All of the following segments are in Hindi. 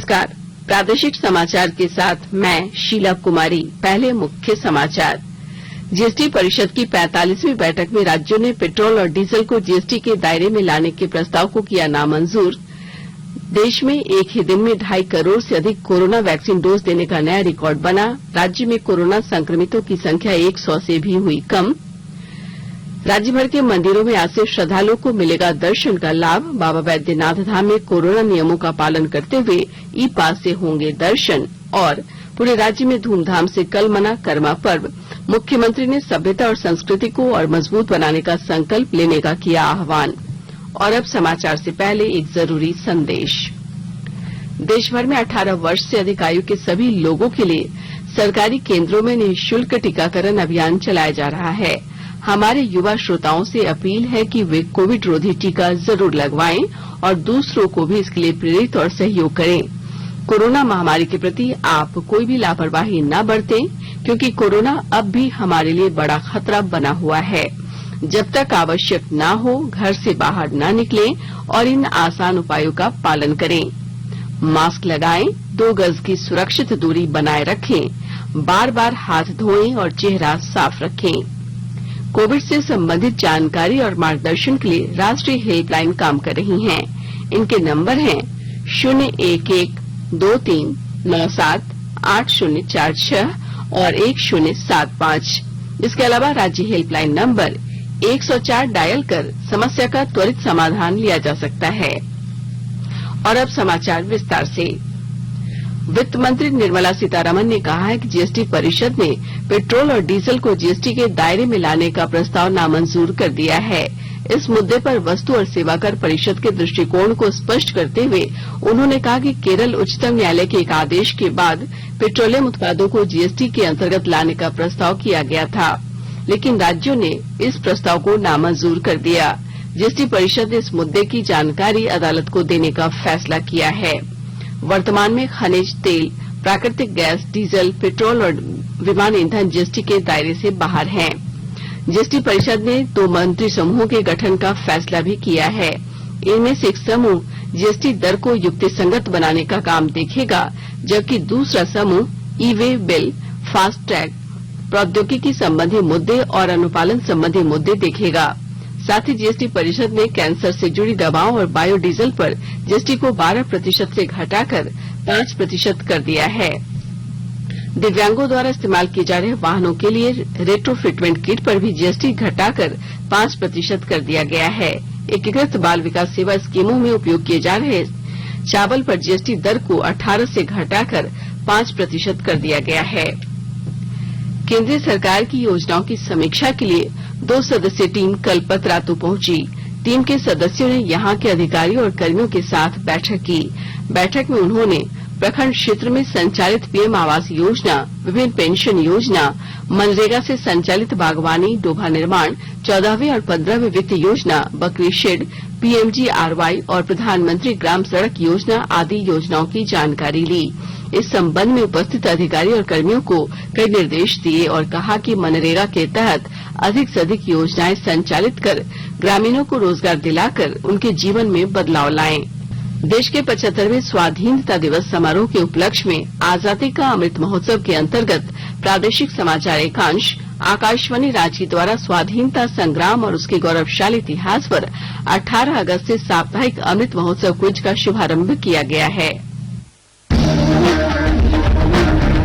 नमस्कार। प्रादेशिक समाचार के साथ मैं शीला कुमारी। पहले मुख्य समाचार। जीएसटी परिषद की 45वीं बैठक में राज्यों ने पेट्रोल और डीजल को जीएसटी के दायरे में लाने के प्रस्ताव को किया नामंजूर। देश में एक ही दिन में 2.5 करोड़ से अधिक कोरोना वैक्सीन डोज देने का नया रिकॉर्ड बना। राज्य में कोरोना संक्रमितों की संख्या 100 से भी हुई कम। राज्य भर के मंदिरों में आज से श्रद्धालुओं को मिलेगा दर्शन का लाभ। बाबा बैद्यनाथ धाम में कोरोना नियमों का पालन करते हुए ई पास से होंगे दर्शन। और पूरे राज्य में धूमधाम से कल मना करमा पर्व। मुख्यमंत्री ने सभ्यता और संस्कृति को और मजबूत बनाने का संकल्प लेने का किया आह्वान। और अब समाचार से पहले एक जरूरी संदेश। देश भर में 18 वर्ष से अधिक आयु के सभी लोगों के लिए सरकारी केंद्रों में निःशुल्क टीकाकरण अभियान चलाया जा रहा है। हमारे युवा श्रोताओं से अपील है कि वे कोविड रोधी टीका जरूर लगवाएं और दूसरों को भी इसके लिए प्रेरित और सहयोग करें। कोरोना महामारी के प्रति आप कोई भी लापरवाही न बरतें, क्योंकि कोरोना अब भी हमारे लिए बड़ा खतरा बना हुआ है। जब तक आवश्यक न हो, घर से बाहर न निकलें और इन आसान उपायों का पालन करें। मास्क लगाएं, 2 गज की सुरक्षित दूरी बनाए रखें, बार बार हाथ धोएं और चेहरा साफ रखें। कोविड से संबंधित जानकारी और मार्गदर्शन के लिए राष्ट्रीय हेल्पलाइन काम कर रही हैं। इनके नंबर हैं 01123978046 और 1075। इसके अलावा राज्य हेल्पलाइन नंबर 104 डायल कर समस्या का त्वरित समाधान लिया जा सकता है। और अब समाचार विस्तार से। वित्त मंत्री निर्मला सीतारमण ने कहा है कि जीएसटी परिषद ने पेट्रोल और डीजल को जीएसटी के दायरे में लाने का प्रस्ताव नामंजूर कर दिया है। इस मुद्दे पर वस्तु और सेवा कर परिषद के दृष्टिकोण को स्पष्ट करते हुए उन्होंने कहा कि केरल उच्चतम न्यायालय के एक आदेश के बाद पेट्रोलियम उत्पादों को जीएसटी के अंतर्गत लाने का प्रस्ताव किया गया था, लेकिन राज्यों ने इस प्रस्ताव को नामंजूर कर दिया। जीएसटी परिषद ने इस मुद्दे की जानकारी अदालत को देने का फैसला किया है। वर्तमान में खनिज तेल, प्राकृतिक गैस, डीजल, पेट्रोल और विमान ईंधन जीएसटी के दायरे से बाहर हैं। जीएसटी परिषद ने 2 मंत्री समूहों के गठन का फैसला भी किया है। इनमें से एक समूह जीएसटी दर को युक्तिसंगत बनाने का काम देखेगा, जबकि दूसरा समूह ई-वे बिल, फास्ट ट्रैक, प्रौद्योगिकी संबंधी मुद्दे और अनुपालन संबंधी मुद्दे देखेगा। साथ ही जीएसटी परिषद ने कैंसर से जुड़ी दवाओं और बायोडीजल पर जीएसटी को 12% से घटाकर 5% कर दिया है। दिव्यांगों द्वारा इस्तेमाल किए जा रहे वाहनों के लिए रेट्रोफिटमेंट किट पर भी जीएसटी घटाकर 5% कर दिया गया है। एकीकृत बाल विकास सेवा स्कीमों में उपयोग किए जा रहे चावल पर जीएसटी दर को 18 से घटाकर 5% कर दिया गया है। केंद्रीय सरकार की योजनाओं की समीक्षा के लिए 2 सदस्यीय टीम कल पतरातू पहुंची। टीम के सदस्यों ने यहां के अधिकारियों और कर्मियों के साथ बैठक की। बैठक में उन्होंने प्रखंड क्षेत्र में संचालित पीएम आवास योजना, विभिन्न पेंशन योजना, मनरेगा से संचालित बागवानी, डोभा निर्माण, 14वीं और 15वीं वित्त योजना, बकरी शेड, पीएमजीआरवाई और प्रधानमंत्री ग्राम सड़क योजना आदि योजनाओं की जानकारी ली। इस संबंध में उपस्थित अधिकारी और कर्मियों को कई निर्देश दिए और कहा कि मनरेगा के तहत अधिक से अधिक योजनाएं संचालित कर ग्रामीणों को रोजगार दिलाकर उनके जीवन में बदलाव लाएं। देश के 75वें स्वाधीनता दिवस समारोह के उपलक्ष्य में आजादी का अमृत महोत्सव के अंतर्गत प्रादेशिक समाचार एकांश आकाशवाणी रांची द्वारा स्वाधीनता संग्राम और उसके गौरवशाली इतिहास पर 18 अगस्त से साप्ताहिक अमृत महोत्सव क्विज का शुभारंभ किया गया है।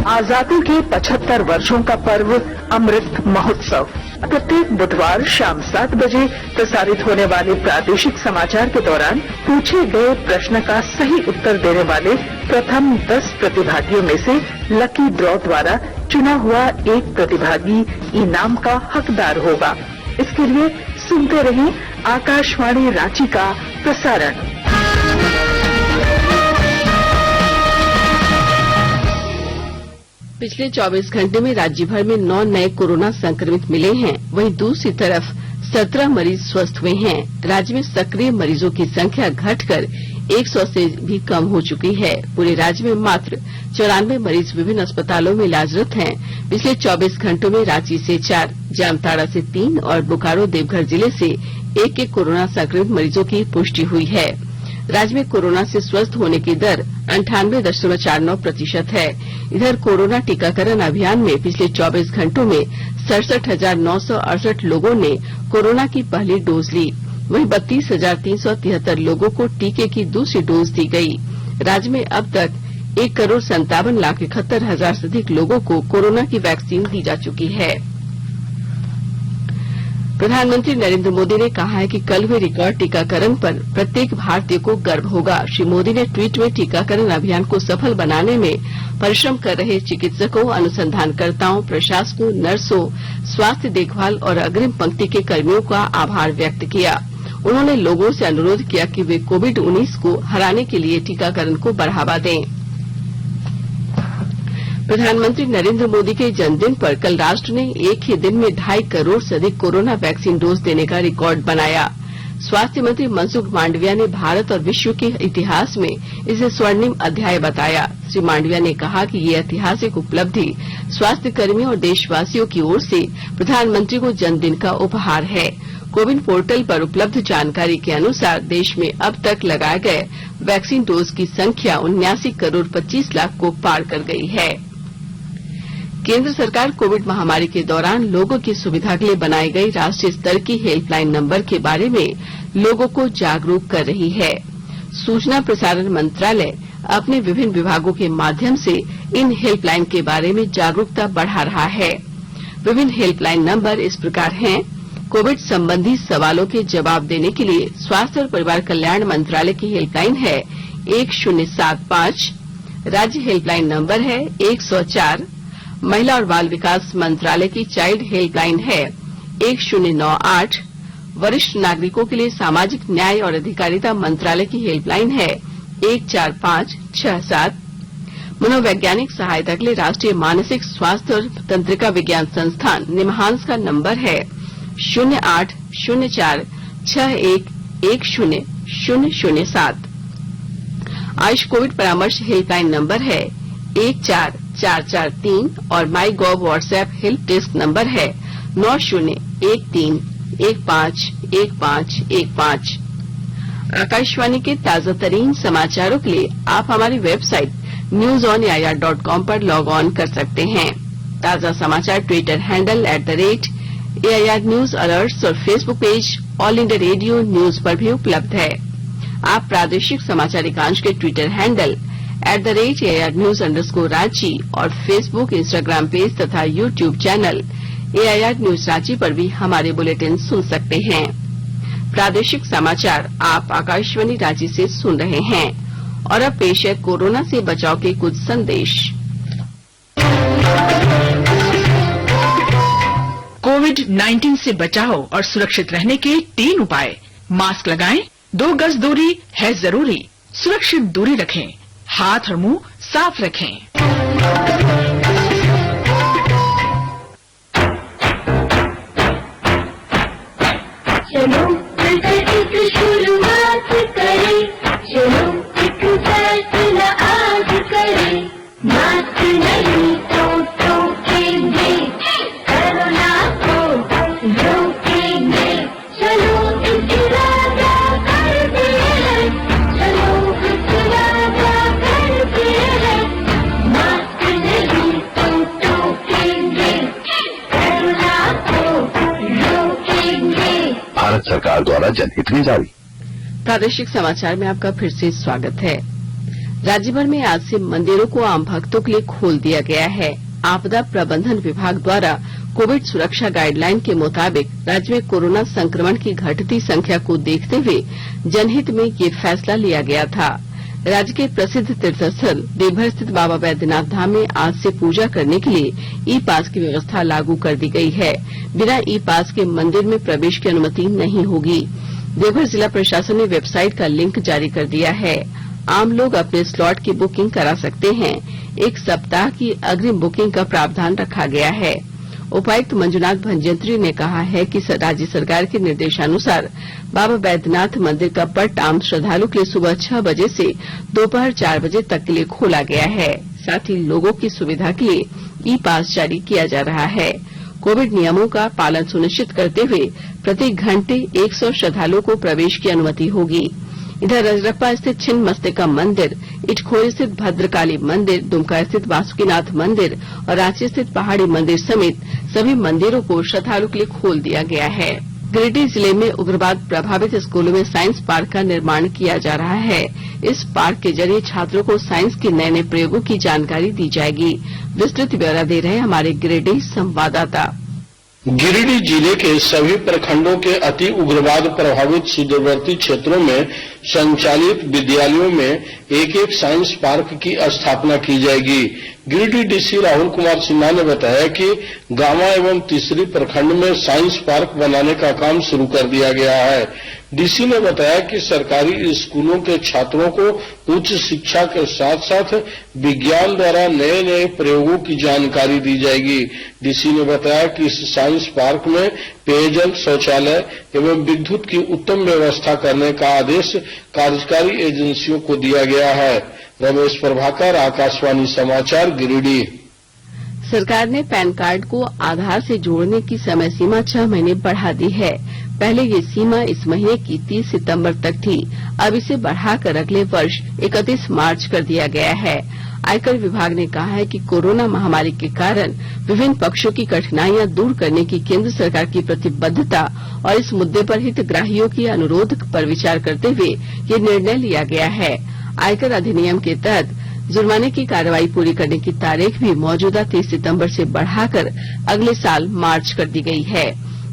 आजादी के 75 वर्षों का पर्व अमृत महोत्सव प्रत्येक बुधवार शाम 7 बजे प्रसारित होने वाले प्रादेशिक समाचार के दौरान पूछे गए प्रश्न का सही उत्तर देने वाले प्रथम 10 प्रतिभागियों में से लकी ड्रॉ द्वारा चुना हुआ एक प्रतिभागी इनाम का हकदार होगा। इसके लिए सुनते रहें आकाशवाणी रांची का प्रसारण। पिछले 24 घंटे में राज्य भर में 9 नए कोरोना संक्रमित मिले हैं। वहीं दूसरी तरफ 17 मरीज स्वस्थ हुए हैं। राज्य में सक्रिय मरीजों की संख्या घटकर 100 से भी कम हो चुकी है। पूरे राज्य में मात्र 94 मरीज विभिन्न अस्पतालों में इलाजरत हैं। पिछले 24 घंटों में रांची से 4, जामताड़ा से 3 और बोकारो देवघर जिले से एक कोरोना संक्रमित मरीजों की पुष्टि हुई है। राज्य में कोरोना से स्वस्थ होने की दर 98.49% है। इधर कोरोना टीकाकरण अभियान में पिछले 24 घंटों में 67,968 लोगों ने कोरोना की पहली डोज ली। वहीं 32,373 लोगों को टीके की दूसरी डोज दी गई। राज्य में अब तक 1,57,71,000 से अधिक लोगों को कोरोना की वैक्सीन दी जा चुकी है। प्रधानमंत्री नरेंद्र मोदी ने कहा है कि कल हुए रिकॉर्ड टीकाकरण पर प्रत्येक भारतीय को गर्व होगा। श्री मोदी ने ट्वीट में टीकाकरण अभियान को सफल बनाने में परिश्रम कर रहे चिकित्सकों, अनुसंधानकर्ताओं, प्रशासकों, नर्सों, स्वास्थ्य देखभाल और अग्रिम पंक्ति के कर्मियों का आभार व्यक्त किया। उन्होंने लोगों से अनुरोध किया कि वे कोविड-19 को हराने के लिए टीकाकरण को बढ़ावा दें। प्रधानमंत्री नरेंद्र मोदी के जन्मदिन पर कल राष्ट्र ने एक ही दिन में 2.5 करोड़ से अधिक कोरोना वैक्सीन डोज देने का रिकॉर्ड बनाया। स्वास्थ्य मंत्री मनसुख मांडविया ने भारत और विश्व के इतिहास में इसे स्वर्णिम अध्याय बताया। श्री मांडविया ने कहा कि ये ऐतिहासिक उपलब्धि स्वास्थ्य कर्मियों और देशवासियों की ओर से प्रधानमंत्री को जन्मदिन का उपहार है। कोविन पोर्टल पर उपलब्ध जानकारी के अनुसार देश में अब तक लगाए गए वैक्सीन डोज की संख्या 79 करोड़ 25 लाख को पार कर गई है। केंद्र सरकार कोविड महामारी के दौरान लोगों की सुविधा के लिए बनाई गई राष्ट्रीय स्तर की हेल्पलाइन नंबर के बारे में लोगों को जागरूक कर रही है। सूचना प्रसारण मंत्रालय अपने विभिन्न विभागों के माध्यम से इन हेल्पलाइन के बारे में जागरूकता बढ़ा रहा है। विभिन्न हेल्पलाइन नंबर इस प्रकार हैं। कोविड संबंधी सवालों के जवाब देने के लिए स्वास्थ्य और परिवार कल्याण मंत्रालय की हेल्पलाइन है 1075। राज्य हेल्पलाइन नंबर है 104। महिला और बाल विकास मंत्रालय की चाइल्ड हेल्पलाइन है 1098। वरिष्ठ नागरिकों के लिए सामाजिक न्याय और अधिकारिता मंत्रालय की हेल्पलाइन है 14567। मनोवैज्ञानिक सहायता के लिए राष्ट्रीय मानसिक स्वास्थ्य और तंत्रिका विज्ञान संस्थान निमहांस का नंबर है 0804611007। आयुष कोविड परामर्श हेल्पलाइन नंबर है 14443 और माई गॉव व्हाट्सएप हेल्प डेस्क नंबर है 9013151515। आकाशवाणी के ताजा तरीन समाचारों के लिए आप हमारी वेबसाइट newsonair.com पर लॉग ऑन कर सकते हैं। ताजा समाचार Twitter handle @AIR news alerts और Facebook page All India Radio News पर भी उपलब्ध है। आप प्रादेशिक समाचार एकांश के ट्विटर हैंडल @AIR News_Ranchi और फेसबुक, इंस्टाग्राम पेज तथा YouTube channel AIR news Ranchi पर भी हमारे बुलेटिन सुन सकते हैं। प्रादेशिक समाचार आप आकाशवाणी रांची से सुन रहे हैं और अब पेश है कोरोना से बचाव के कुछ संदेश। कोविड-19 से बचाव और सुरक्षित रहने के 3 उपाय। मास्क लगाएं, 2 गज दूरी है जरूरी, सुरक्षित दूरी रखें, हाथ और मुंह साफ रखें। चलो मिलकर एक शुरुआत करें, चलो एक फैसला आज करें। मास्क नहीं तो ठोकेंगे, कोरोना को रोकेंगे। चलो एक इरादा करते हैं, चलो एक इरादा करते हैं। मास्क नहीं तो ठोकेंगे, कोरोना को रोकेंगे। भारत सरकार द्वारा जनहित में जारी। प्रादेशिक समाचार में आपका फिर से स्वागत है। राज्य भर में आज से मंदिरों को आम भक्तों के लिए खोल दिया गया है। आपदा प्रबंधन विभाग द्वारा कोविड सुरक्षा गाइडलाइन के मुताबिक राज्य में कोरोना संक्रमण की घटती संख्या को देखते हुए जनहित में ये फैसला लिया गया था। राज्य के प्रसिद्ध तीर्थस्थल देवघर स्थित बाबा बैद्यनाथ धाम में आज से पूजा करने के लिए ई पास की व्यवस्था लागू कर दी गई है। बिना ई पास के मंदिर में प्रवेश की अनुमति नहीं होगी। देवघर जिला प्रशासन ने वेबसाइट का लिंक जारी कर दिया है। आम लोग अपने स्लॉट की बुकिंग करा सकते हैं। 1 सप्ताह की अग्रिम बुकिंग का प्रावधान रखा गया है। उपायुक्त मंजुनाथ भंजंत्री ने कहा है कि राज्य सरकार के निर्देशानुसार बाबा बैद्यनाथ मंदिर का पट आम श्रद्धालु के लिए सुबह 6 बजे से दोपहर 4 बजे तक के लिए खोला गया है। साथ ही लोगों की सुविधा के लिए ई पास जारी किया जा रहा है। कोविड नियमों का पालन सुनिश्चित करते हुए प्रति घंटे 100 श्रद्धालुओं को प्रवेश की अनुमति होगी। इधर रजरप्पा स्थित छिन्नमस्तिका मंदिर, इटखोरी स्थित भद्रकाली मंदिर, दुमका स्थित वासुकीनाथ मंदिर और रांची स्थित पहाड़ी मंदिर समेत सभी मंदिरों को श्रद्धालुओं के लिए खोल दिया गया है। गिरिडीह जिले में उग्रवाद प्रभावित स्कूलों में साइंस पार्क का निर्माण किया जा रहा है। इस पार्क के जरिए छात्रों को साइंस के नए नए प्रयोगों की जानकारी दी जाएगी। विस्तृत ब्यौरा दे रहे हैं हमारे गिरिडीह संवाददाता। गिरिडीह जिले के सभी प्रखंडों के अति उग्रवाद प्रभावित सुदूरवर्ती क्षेत्रों में संचालित विद्यालयों में एक एक साइंस पार्क की स्थापना की जाएगी। गिरिडीह डीसी राहुल कुमार सिन्हा ने बताया कि गांवा एवं तीसरी प्रखंड में साइंस पार्क बनाने का काम शुरू कर दिया गया है। डीसी ने बताया कि सरकारी स्कूलों के छात्रों को उच्च शिक्षा के साथ साथ विज्ञान द्वारा नए नए प्रयोगों की जानकारी दी जाएगी। डीसी ने बताया कि इस साइंस पार्क में पेयजल, शौचालय एवं विद्युत की उत्तम व्यवस्था करने का आदेश कार्यकारी एजेंसियों को दिया गया है। रमेश प्रभाकर, आकाशवाणी समाचार, गिरिडीह। सरकार ने पैन कार्ड को आधार से जोड़ने की समय सीमा 6 महीने बढ़ा दी है। पहले ये सीमा इस महीने की 30 सितंबर तक थी। अब इसे बढ़ाकर अगले वर्ष 31 मार्च कर दिया गया है। आयकर विभाग ने कहा है कि कोरोना महामारी के कारण विभिन्न पक्षों की कठिनाइयां दूर करने की केंद्र सरकार की प्रतिबद्धता और इस मुद्दे पर हितग्राहियों के अनुरोध पर विचार करते हुए ये निर्णय लिया गया है। आयकर अधिनियम के तहत जुर्माने की कार्रवाई पूरी करने की तारीख भी मौजूदा 30 सितंबर से बढ़ाकर अगले साल मार्च कर दी गई है।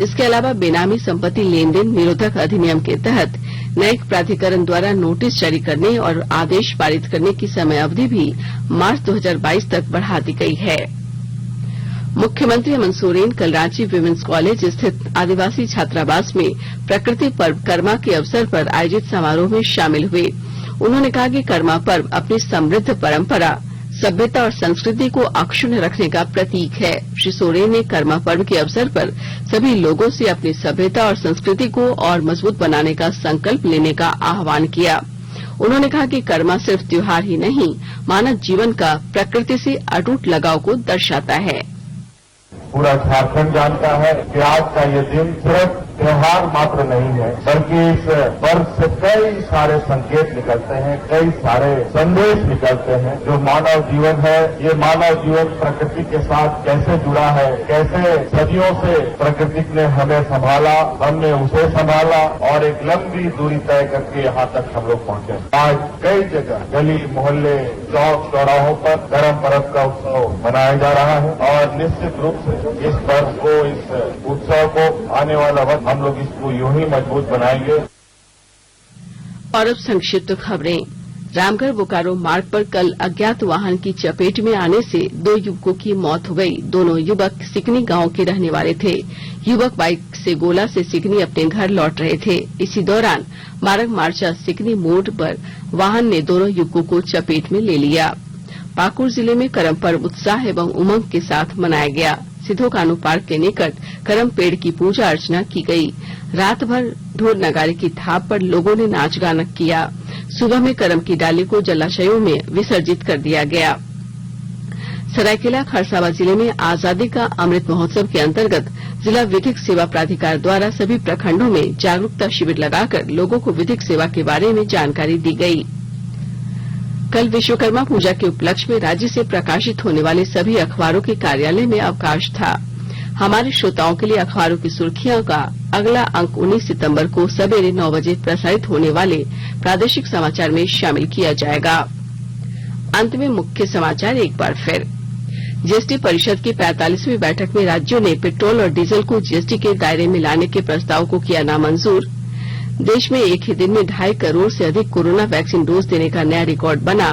इसके अलावा बेनामी संपत्ति लेन देन निरोधक अधिनियम के तहत न्यायिक प्राधिकरण द्वारा नोटिस जारी करने और आदेश पारित करने की समय अवधि भी मार्च 2022 तक बढ़ा दी गई है। मुख्यमंत्री हेमंत सोरेन कल रांची विमेंस कॉलेज स्थित आदिवासी छात्रावास में प्रकृति पर्व कर्मा के अवसर पर आयोजित समारोह में शामिल हुए। उन्होंने कहा कि कर्मा पर्व अपनी समृद्ध परंपरा, सभ्यता और संस्कृति को अक्षुण्ण रखने का प्रतीक है। श्री सोरेन ने कर्मा पर्व के अवसर पर सभी लोगों से अपनी सभ्यता और संस्कृति को और मजबूत बनाने का संकल्प लेने का आह्वान किया। उन्होंने कहा कि कर्मा सिर्फ त्योहार ही नहीं, मानव जीवन का प्रकृति से अटूट लगाव को दर्शाता है। पूरा झारखंड जानता है कि आज का ये दिन सिर्फ त्योहार मात्र नहीं है, बल्कि इस पर्व से कई सारे संकेत निकलते हैं, कई सारे संदेश निकलते हैं। जो मानव जीवन है, ये मानव जीवन प्रकृति के साथ कैसे जुड़ा है, कैसे सदियों से प्रकृति ने हमें संभाला, हमने उसे संभाला और एक लंबी दूरी तय करके यहाँ तक हम लोग पहुंचे। आज कई जगह गली मोहल्ले, चौक चौराहों पर करम पर्व का उत्सव मनाया जा रहा है और निश्चित रूप से इस पर्व को, इस उत्सव को आने वाला वक्त हम लोग इसको यूं ही मजबूत बनाएंगे। और अब संक्षिप्त खबरें। रामगढ़ बोकारो मार्ग पर कल अज्ञात वाहन की चपेट में आने से 2 युवकों की मौत हो गई। दोनों युवक सिकनी गांव के रहने वाले थे। युवक बाइक से गोला से सिकनी अपने घर लौट रहे थे। इसी दौरान मारग मार्चा सिकनी मोड़ पर वाहन ने दोनों युवकों को चपेट में ले लिया। पाकुड़ जिले में करम पर्व उत्साह एवं उमंग के साथ मनाया गया। सिद्धो कानू पार्क के निकट करम पेड़ की पूजा अर्चना की गई। रात भर ढोल नगारे की थाप पर लोगों ने नाच गाना किया। सुबह में करम की डाली को जलाशयों में विसर्जित कर दिया गया। सरायकेला खरसावां जिले में आजादी का अमृत महोत्सव के अंतर्गत जिला विधिक सेवा प्राधिकार द्वारा सभी प्रखंडों में जागरूकता शिविर लगाकर लोगों को विधिक सेवा के बारे में जानकारी दी गई। कल विश्वकर्मा पूजा के उपलक्ष्य में राज्य से प्रकाशित होने वाले सभी अखबारों के कार्यालय में अवकाश था। हमारे श्रोताओं के लिए अखबारों की सुर्खियों का अगला अंक 19 सितंबर को सवेरे 9 बजे प्रसारित होने वाले प्रादेशिक समाचार में शामिल किया जाएगा। अंत में मुख्य समाचार एक बार फिर। जीएसटी परिषद की 45वीं बैठक में राज्यों ने पेट्रोल और डीजल को जीएसटी के दायरे में लाने के प्रस्ताव को किया नामंजूर। देश में एक ही दिन में 2.5 करोड़ से अधिक कोरोना वैक्सीन डोज देने का नया रिकॉर्ड बना।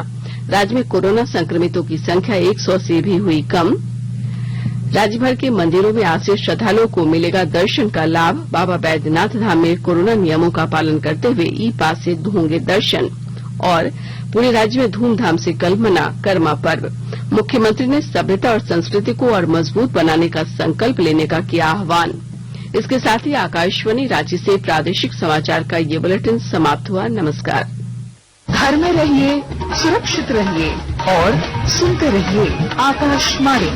राज्य में कोरोना संक्रमितों की संख्या 100 से भी हुई कम। राज्य भर के मंदिरों में आज से श्रद्धालुओं को मिलेगा दर्शन का लाभ। बाबा बैद्यनाथ धाम में कोरोना नियमों का पालन करते हुए ई पास से होंगे दर्शन। और पूरे राज्य में धूमधाम से कल मना कर्मा पर्व। मुख्यमंत्री ने सभ्यता और संस्कृति को और मजबूत बनाने का संकल्प लेने का किया आह्वान। इसके साथ ही आकाशवाणी रांची से प्रादेशिक समाचार का ये बुलेटिन समाप्त हुआ। नमस्कार। घर में रहिए, सुरक्षित रहिए और सुनते रहिए आकाशवाणी।